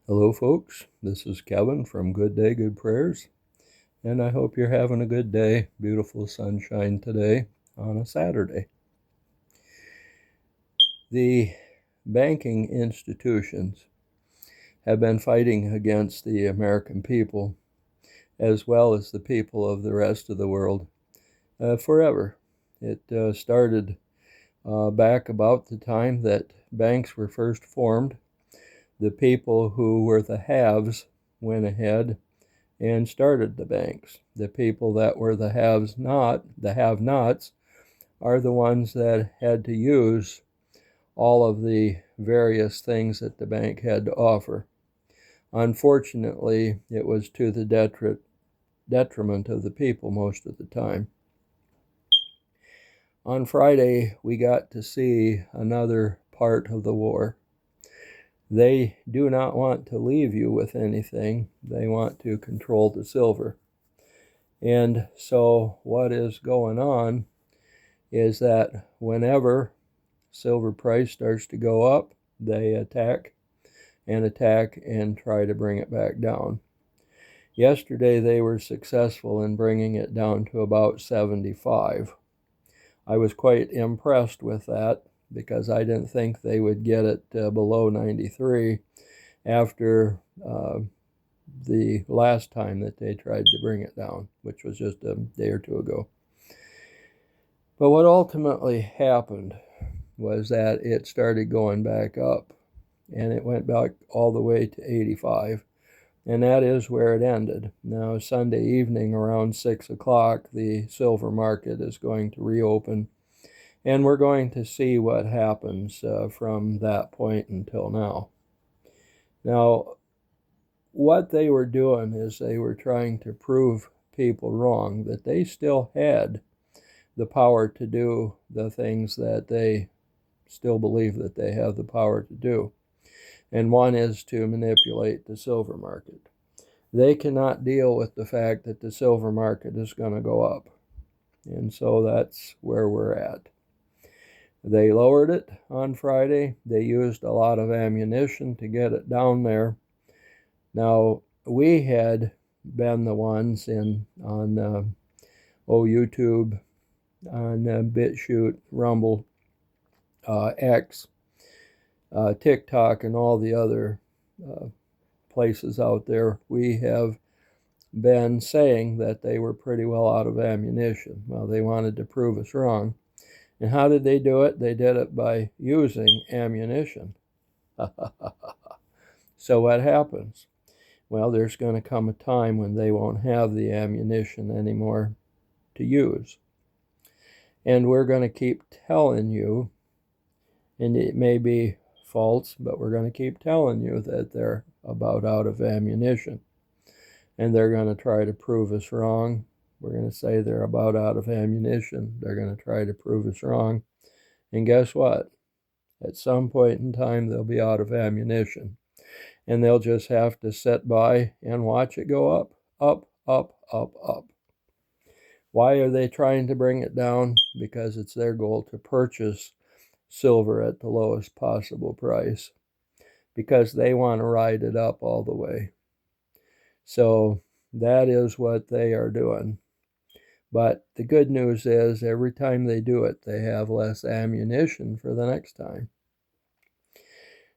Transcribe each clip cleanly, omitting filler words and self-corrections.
Hello, folks. This is Kevin from Good Day, Good Prayers, and I hope you're having a good day. Beautiful sunshine today on a Saturday. The banking institutions have been fighting against the American people, as well as the people of the rest of the world, forever. It started back about the time that banks were first formed. The people who were the haves went ahead and started the banks. The people that were the have-nots, are the ones that had to use all of the various things that the bank had to offer. Unfortunately, it was to the detriment of the people most of the time. On Friday, we got to see another part of the war. They do not want to leave you with anything. They want to control the silver. And so what is going on is that whenever silver price starts to go up, they attack and try to bring it back down. Yesterday they were successful in bringing it down to about 75. I was quite impressed with that because I didn't think they would get it below 93 after the last time that they tried to bring it down, which was just a day or two ago. But what ultimately happened was that it started going back up, and it went back all the way to 85, and that is where it ended. Now, Sunday evening around 6 o'clock, the silver market is going to reopen, and we're going to see what happens from that point until now. Now, what they were doing is they were trying to prove people wrong, that they still had the power to do the things that they still believe that they have the power to do. And one is to manipulate the silver market. They cannot deal with the fact that the silver market is going to go up. And so that's where we're at. They lowered it on Friday. They used a lot of ammunition to get it down there. Now, we had been the ones on YouTube, on BitChute, Rumble, X, TikTok, and all the other places out there. We have been saying that they were pretty well out of ammunition. Well, they wanted to prove us wrong. And how did they do it? They did it by using ammunition. So what happens? Well, there's going to come a time when they won't have the ammunition anymore to use. And we're going to keep telling you, and it may be false, but we're going to keep telling you that they're about out of ammunition. And they're going to try to prove us wrong. We're going to say they're about out of ammunition. They're going to try to prove us wrong. And guess what? At some point in time, they'll be out of ammunition. And they'll just have to sit by and watch it go up, up, up, up, up. Why are they trying to bring it down? Because it's their goal to purchase silver at the lowest possible price, because they want to ride it up all the way. So that is what they are doing. But the good news is every time they do it, they have less ammunition for the next time.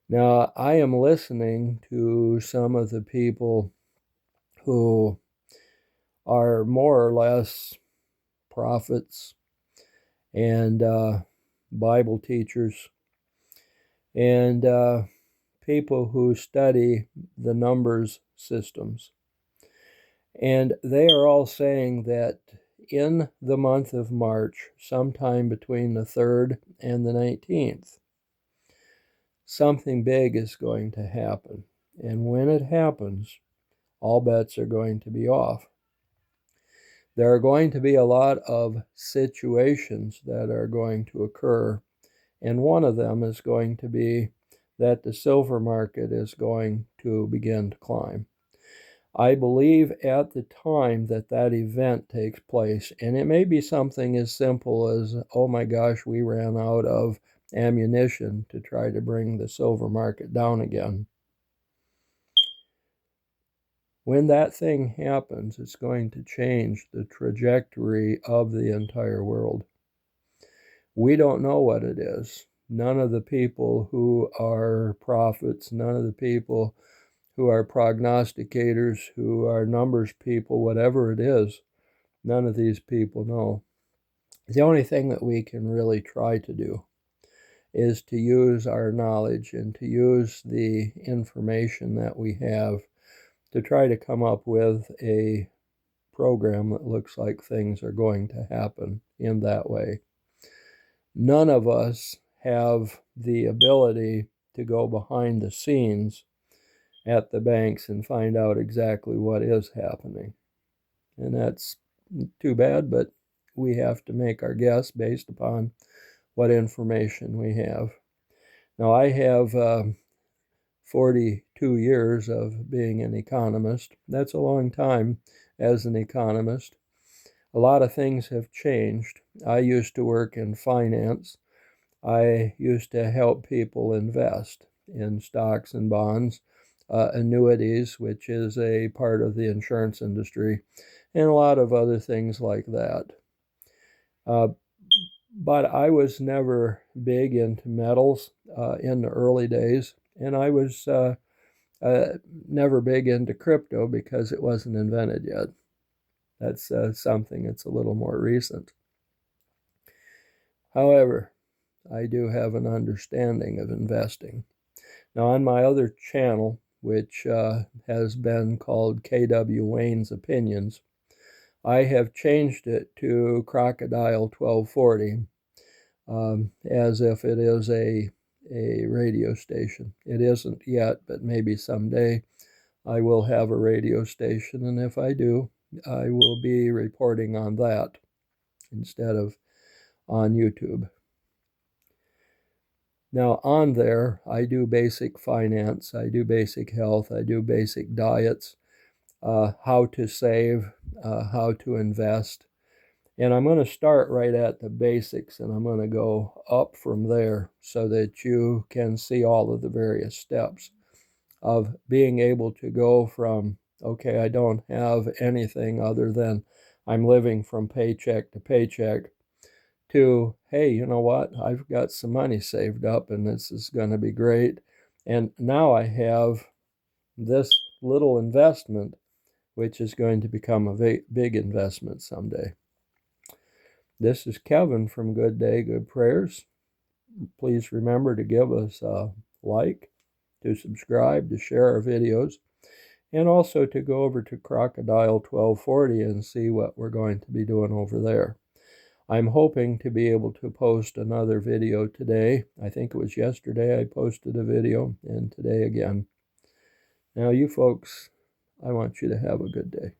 Now, I am listening to some of the people who are more or less prophets and Bible teachers and people who study the numbers systems. And they are all saying that in the month of March, sometime between the 3rd and the 19th, something big is going to happen. And when it happens, all bets are going to be off. There are going to be a lot of situations that are going to occur, and one of them is going to be that the silver market is going to begin to climb. I believe at the time that that event takes place, and it may be something as simple as, oh my gosh, we ran out of ammunition to try to bring the silver market down again. When that thing happens, it's going to change the trajectory of the entire world. We don't know what it is. None of the people who are prophets, none of the people who are prognosticators, who are numbers people, whatever it is, none of these people know. The only thing that we can really try to do is to use our knowledge and to use the information that we have to try to come up with a program that looks like things are going to happen in that way. None of us have the ability to go behind the scenes at the banks and find out exactly what is happening. And that's too bad, but we have to make our guess based upon what information we have. Now, I have 42 years of being an economist. That's a long time as an economist. A lot of things have changed. I used to work in finance. I used to help people invest in stocks and bonds, annuities, which is a part of the insurance industry, and a lot of other things like that. But I was never big into metals in the early days, and I was never big into crypto because it wasn't invented yet. That's something that's a little more recent. However, I do have an understanding of investing. Now, on my other channel, which has been called KW Wayne's Opinions, I have changed it to Crocodile 1240 as if it is a radio station. It isn't yet, but maybe someday I will have a radio station, and if I do, I will be reporting on that instead of on YouTube. Now, on there, I do basic finance, I do basic health, I do basic diets, how to save, how to invest. And I'm going to start right at the basics, and I'm going to go up from there so that you can see all of the various steps of being able to go from, okay, I don't have anything other than I'm living from paycheck to paycheck, to, hey, you know what, I've got some money saved up and this is going to be great. And now I have this little investment, which is going to become a big investment someday. This is Kevin from Good Day, Good Prayers. Please remember to give us a like, to subscribe, to share our videos, and also to go over to Crocodile 1240 and see what we're going to be doing over there. I'm hoping to be able to post another video today. I think it was yesterday I posted a video, and today again. Now, you folks, I want you to have a good day.